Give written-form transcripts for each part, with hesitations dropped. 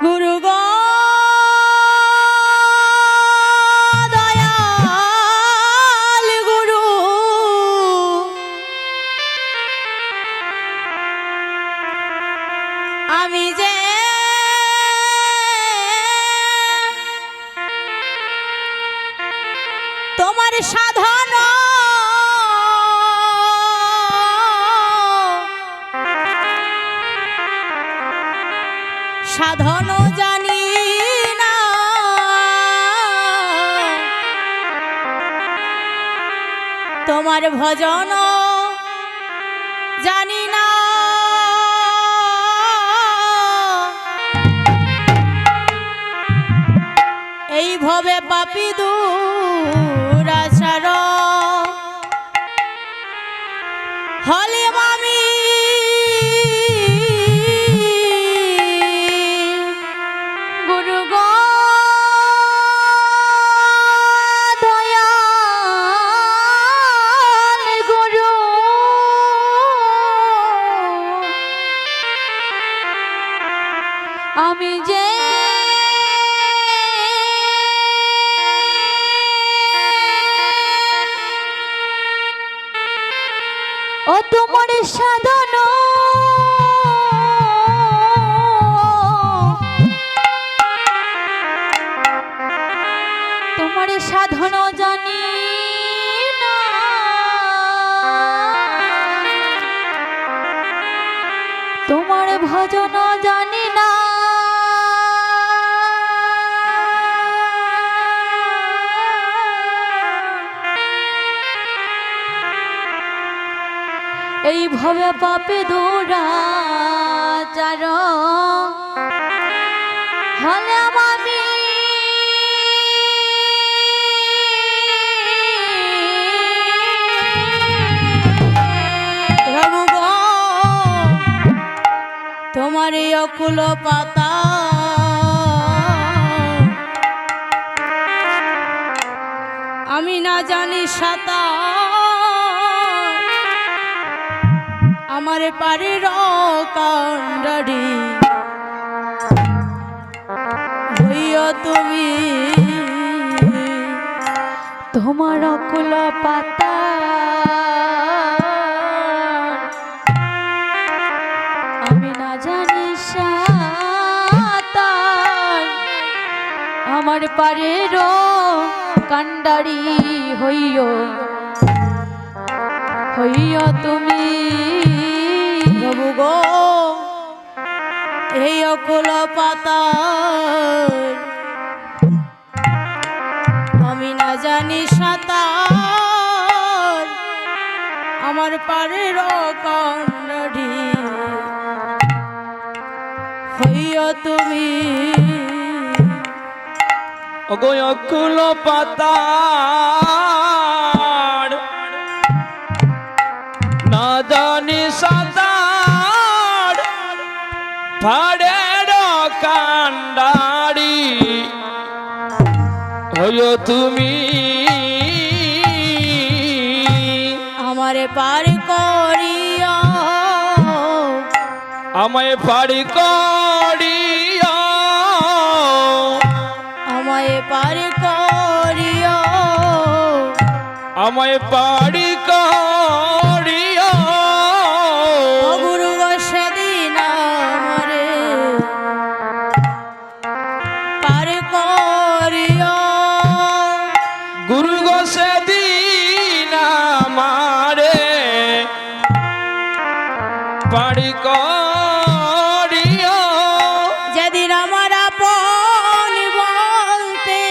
গুরু গো দয়াল গুরু, আমি যে তোমার সাধন সাধন জানি না, তোমার ভজন জানি না, এই ভবে পাপী দুরাচার হলিম আমি গুরু গো দয়াল গুরু, আমি যে ও তোমার সাধন তোমার সাধন জানি না, তোমার ভজন জানি না, এই ভবে পাপে দুরাচার হলে আমি প্রভু গো তোমার অকুল পাতা আমি না জানি সাতা, আমার পারের কান্ডারি হইয়া তুমি, তোমার অকুল পাতা আমি না জানি সাঁতার, আমার পারের কান্ডারি হইয়া তুমি প্রভু গো, এই অকুল পাতা আমি না জানি সাঁতার, আমার পারের কান্ডারি হইয়া তুমি অকুল পাতা না জানি সাঁতার, পাড়ের কান্ডারি হইও তুমি, আমারে পার করিয়া আমায় পারি করিয়া, আমায় পার করিয়া, আমায় পারি করিয়া, গুরু গো সেদিন আমারে পার করিয়া, গুরু গো সেদিন আমারে পারি করিয়া, যেদিন আমার আপন বলতে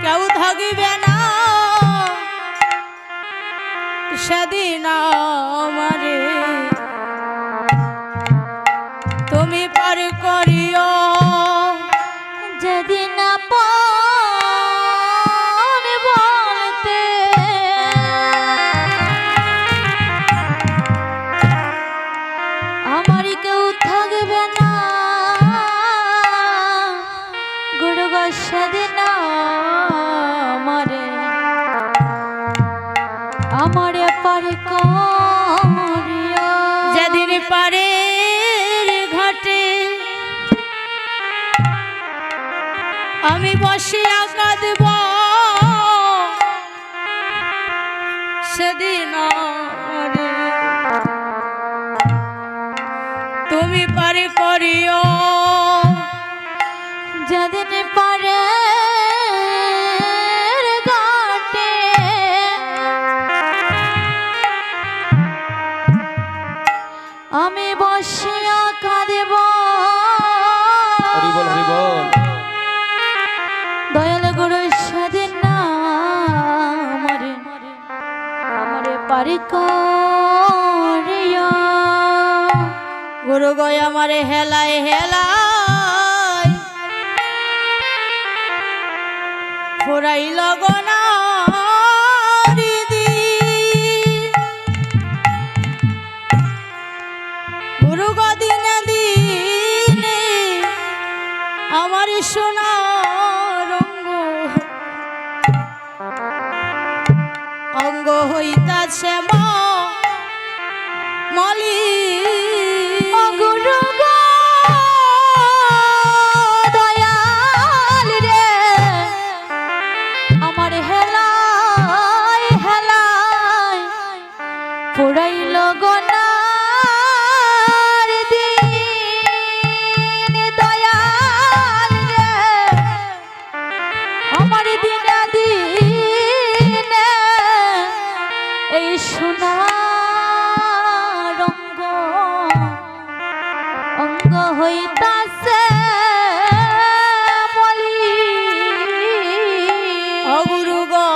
কেউ থাকবে না, আমি বসিয়া কাঁদব সেদিন রে। তুমি পারে করিও যেদিন পারে ঘাটে আমি বসিয়া কাঁদব। হরি বল হরি বল। দয়াল গুরু সেদিন না আমারে আমারে পারি করিয়া। গুরু গয় আমারে হেলায় হেলায় ফুরাইল গনা গুরু গো দিনে দিনে আমার সোনা রঙ্গ অঙ্গ হইতাছে মলি। গুরু গো দয়াল রে আমার হেলায় হেলায় পুরাইল গনা সোনা রঙ্গ অঙ্গ হইতাছে বলি। অগুরু গো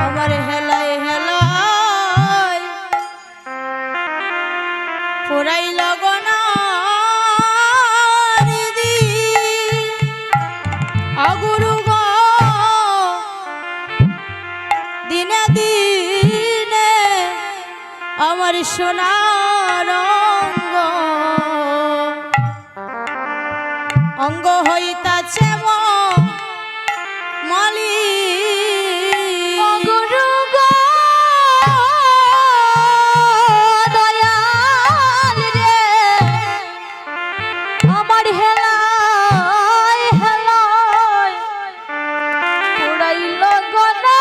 আমার হেলায় হেলায় পুরাই লগনা অগুরু গো দিনে দিনে আমার সোনার অঙ্গ হইতাছে মলি। গুরু গো দয়াল রে আমার হেলায় হেলায় পুরাইল গনা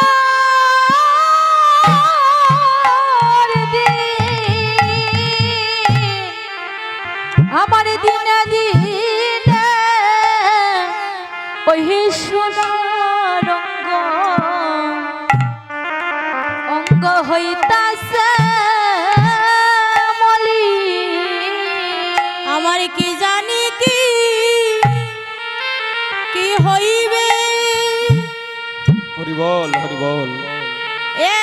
আমার দিনে দিনে ওই সোনা রঙ্গ অঙ্গ হইতাছে মলি। আমার কি জানি কি হইবে। হরি বল হরি বল। এ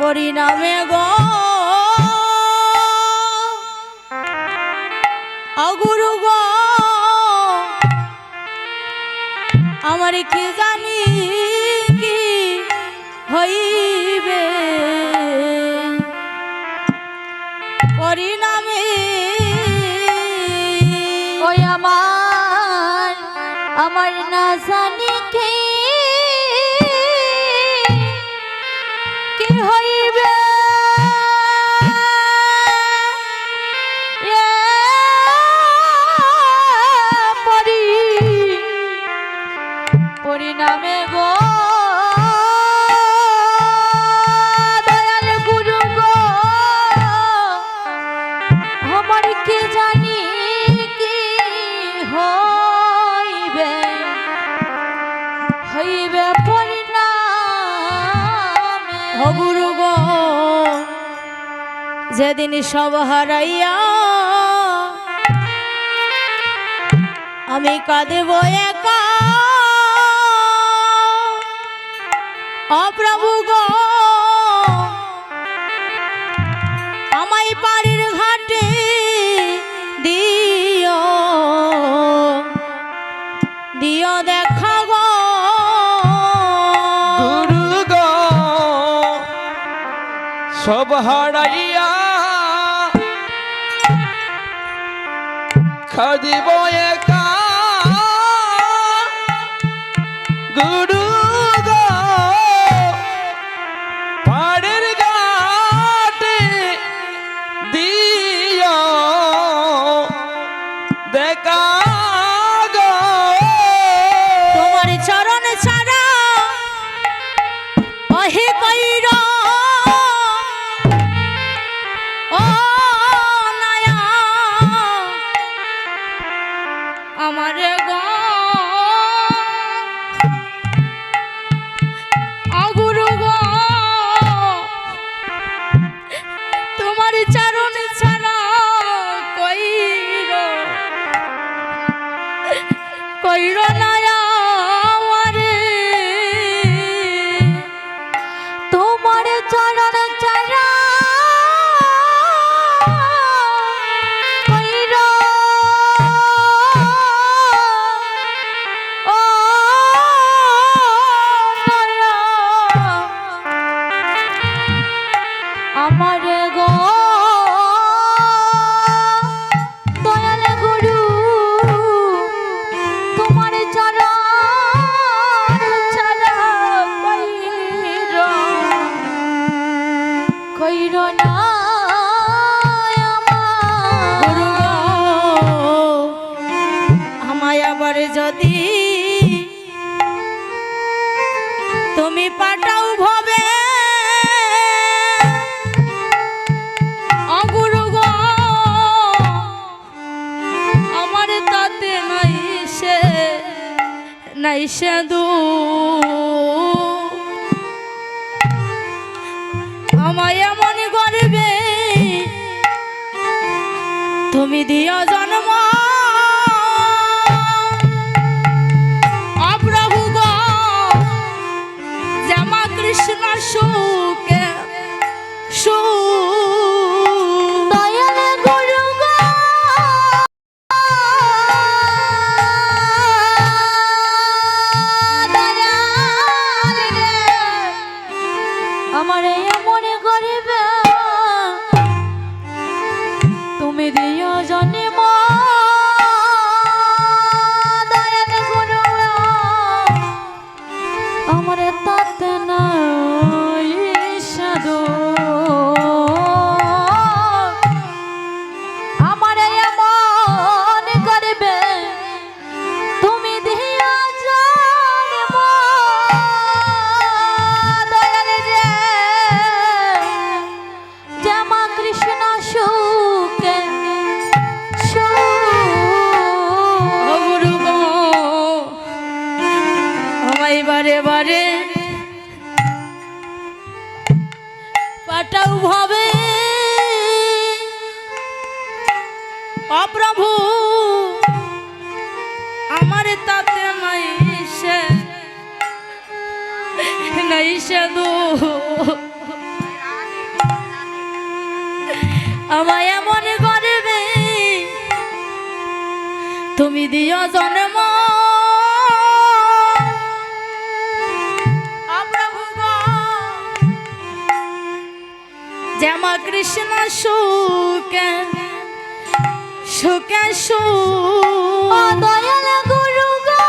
পরিণামে গো অগুরু গো আমার কি জানি কি হইবে পরিণামে। ওই আমার না জানি কি হইবে পরিণামে গো দয়াল গুরু গো আমার কে জানি কি হইবে হইবে পরিণামে। ও গুরু গো যেদিন সব হারাইয়া আমি কাঁদেব একা। অপ্রভু গো আমায় পাড়ির ঘাটে দিও দিও দেখা গো। গুরু গো সব হারাইয়া খাদিব একা। গুরু গো পাড়ের ঘাটে আমার গো দয়াল গুরু তোমার চরণ ছাড়া কইর না গুরু গো আমায় আবার যদি তুমি পাঠাও ভবে অগুরু গো আমার তাতে নাই সে দু আমায় এমন করবে তুমি দিও জন্ম অপ্রভু গো জামা কৃষ্ণ সুকে দয়াল গুরু গো দয়াল রে আমার এমন গরিবে তুমি দিও জন্ম দয়াল গুরু আমার তাতে নাই সাধু আমার এমন করবে তুমি দিও জন্ম দয়াল রে জামা কৃষ্ণ সুকে গুরু গো আমায় বারে বারে পাঠাও ভাবে অপ্রভু আমার তাতে নাই সে দু আমায় এমন করবে তুমি দিও জন্ম অপ্রভু গো জামা কৃষ্ণ সুকে দয়াল গুরু গো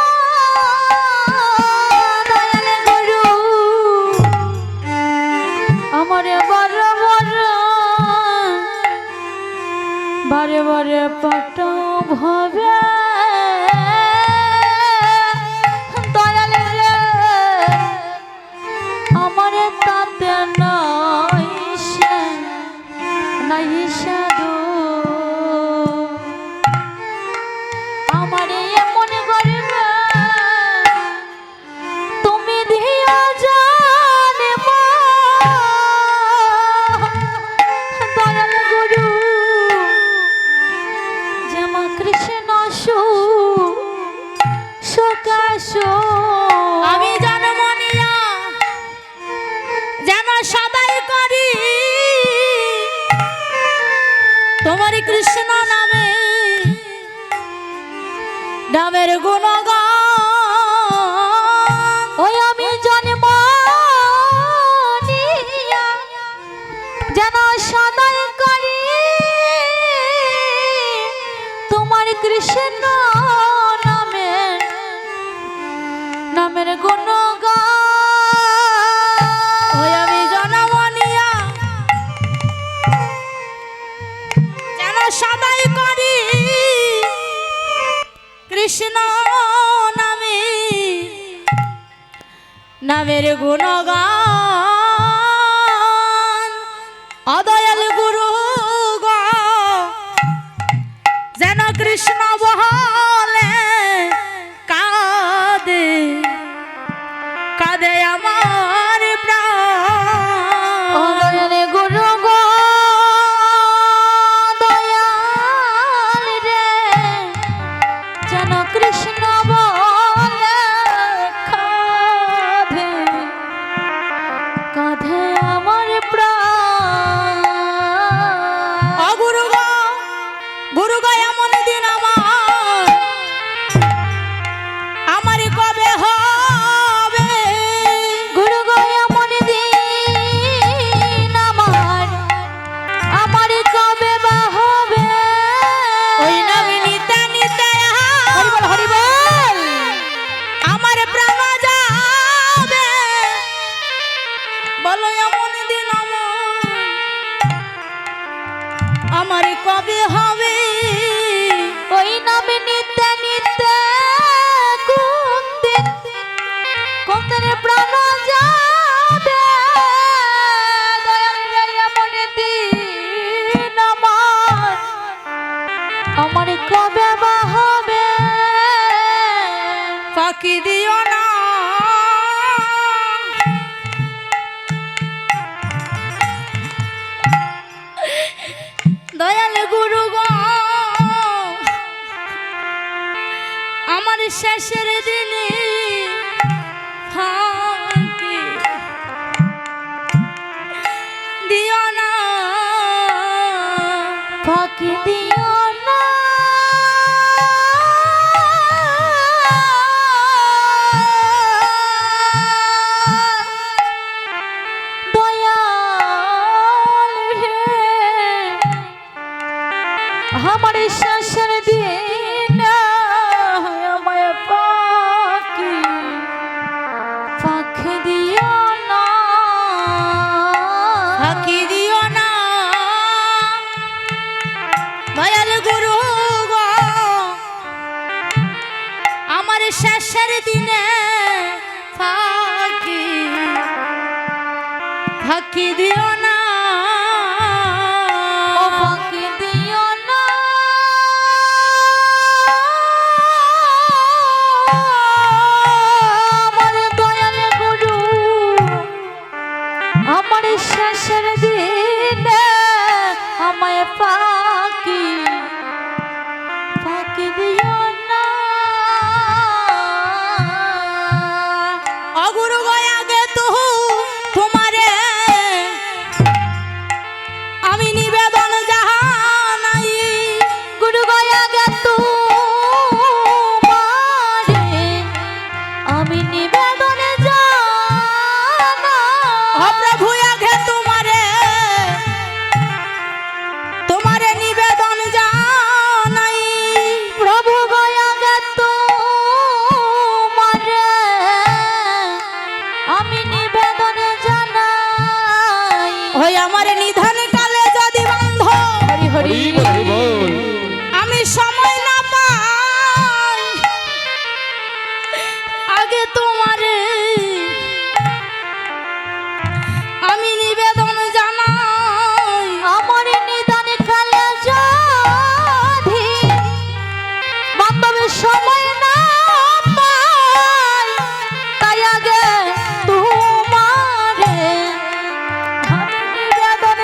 দয়াল গুরু আমার বারে বারে পাঠাও ভাবে দয়াল রে আমার তাতে নাই সাধু আমার এমন গরিবে তুমি দিও জন্ম দয়াল গুরু জামা কৃষ্ণ আমি জন্ম নিয়া যেন সদাই করি তোমার কৃষ্ণ নামের গুণগান ওই আমি জন্ম নিয়া যেন সদাই করি তোমার কৃষ্ণ নামের গুণগান ওই আমি জন্ম নিয়া যেন সদাই করি কৃষ্ণ নামের গুণগান অদয়াল গুরু গো যেন কৃষ্ণ বলে কাঁদে কাঁদে আমার প্রাণ অদয়াল গুরু গো দয়াল রে যেন কৃষ্ণ বলে কাঁধে আমার প্রাণ গুরু গো এমন দিন আমার কবে হবে গুরু গো এমন দিন আমার বলো এমন দিন আমার কবে হবে ওই নামে নিতে নিতে কোন দিন প্রাণ যাবে দয়াল রে এমন দিন আমার কবে বা হবে ফাঁকি দিও না দয়াল গুরু গো আমার শেষের দিনে ফাঁকি দিও না ফাঁকি দিও না দয়াল রে আমার শেষের দিন আমায় ফাঁকি দিও না ফাঁকি দিও না দয়াল গুরু গো আমার শেষের দিনে ফাঁকি ফাঁকি দিও না ও ফাঁকি দিও না আমার দয়াল গুরু আমার শেষের দিন আমায় ফাঁকি দিও না অগুরু গো আগে তো তোমারে আমি নিবেদন জানাই গুরু গয়া গেত আমি নিবেদনে জানা ও প্রভু আগে তোমারে তোমারে নিবেদন জানাই প্রভু গয়া গেত আমি নিবেদনে জানাই ওই আমার নিধন কালে যদি বান্ধ হরি হরি হরি বল হরি বল আমি সময় না পাই আগে তোমারে আমি নিবেদন জানাই আমার নিদান কালে যদি বান্ধবের সময় না পাই তাই আগে তোমারে আমি নিবেদন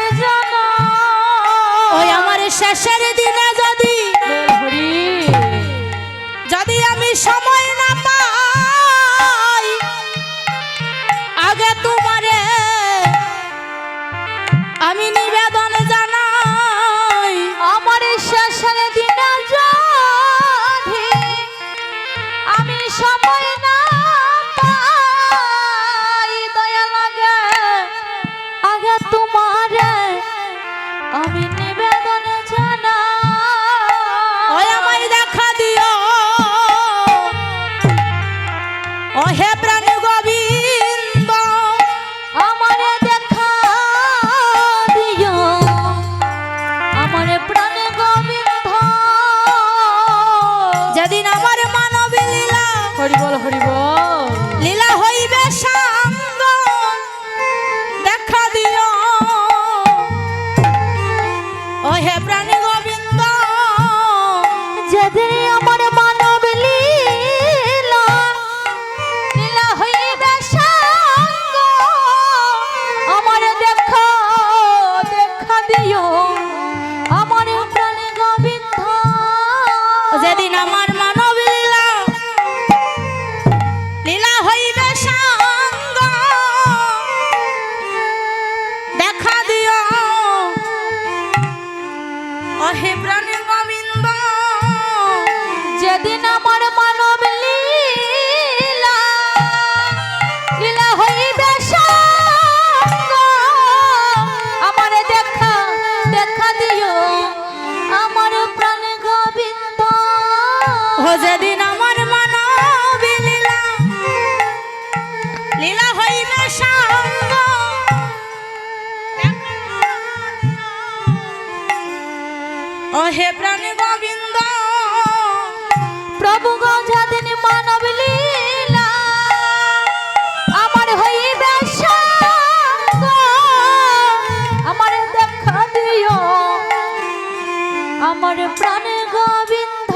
আমার প্রাণ গোবিন্দ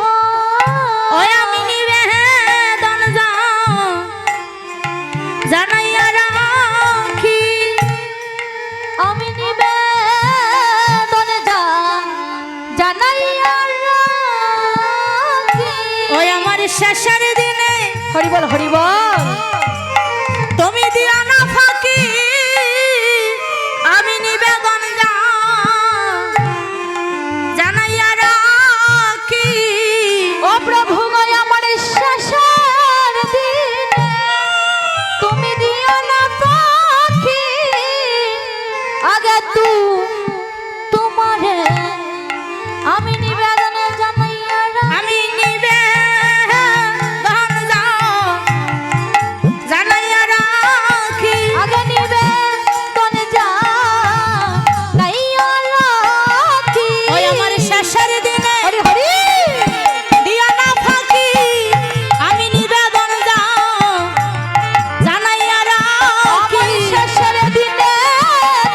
ওই আমি নিবেদন জানাইয়া রাখি আমি নিবেদন জানাইয়া রাখি। ওই আমার শেষের দিনে হরি বল হরি বল। তুমি দিও না ফাঁকি আমি নিবেদন জানাইয়া রাখি ও প্রভু গো আমার শেষের দিনে তুমি দিও না পাখি আগে তোমারে আমি নিবেদন জানাইয়া রাখি। আমি নিবেদন জানাইয়া রাখি আগে নিবেদন জানাইয়া রাখি। ওই আমার শেষের দিনে হরি হরি দিও না ফাঁকি আমি নিবেদন জানাইয়া রাখি আমার শেষের দিনে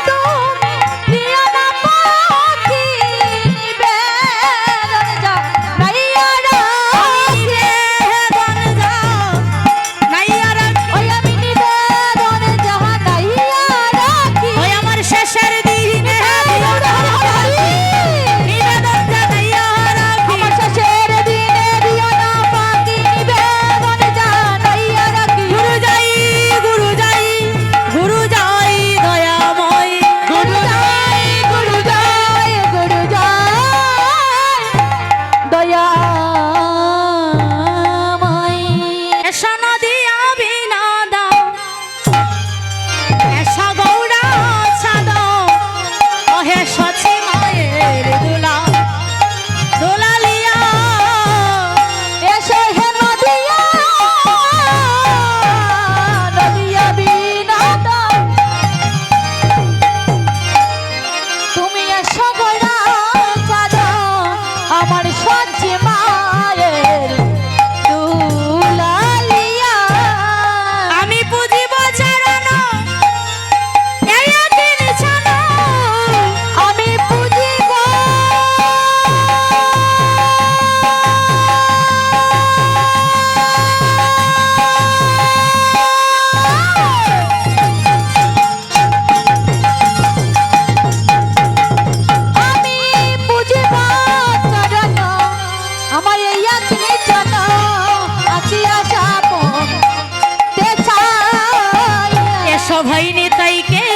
তুমি দিও না পাখি নিবেদন জানাইয়া রাখি। নাইয়া রাখি ওই আমি নিবেদন জানাইয়া রাখি। ওই আমার শেষের দিনে নিবেদন জানাইয়া রাখি আমার শেষের দিনে দিও না পাখি নিবেদন জানাইয়া রাখি। গুরু যাই গুরু যাই দয়াময় গুরু জয় গুরু জয় গুরু জয় দয়াময়। এসা নদী অভিনদা এসা গৌড়া ছাদ ওহে সচি মায়ের দোলালিয়া এসো হে নদিয়া নদিয়া বিনোদ তুমি এসো গোড়া চাঁদ আমার সজ্জে মায়ের দুলালিয়া। আমি পুজিব চরণ এই দিন ছান আমি পুজিব আমি পুজিব চরণ আমার এই আগ্নে জন আছি আশা তে চাই। এসো ভাই নিতাইকে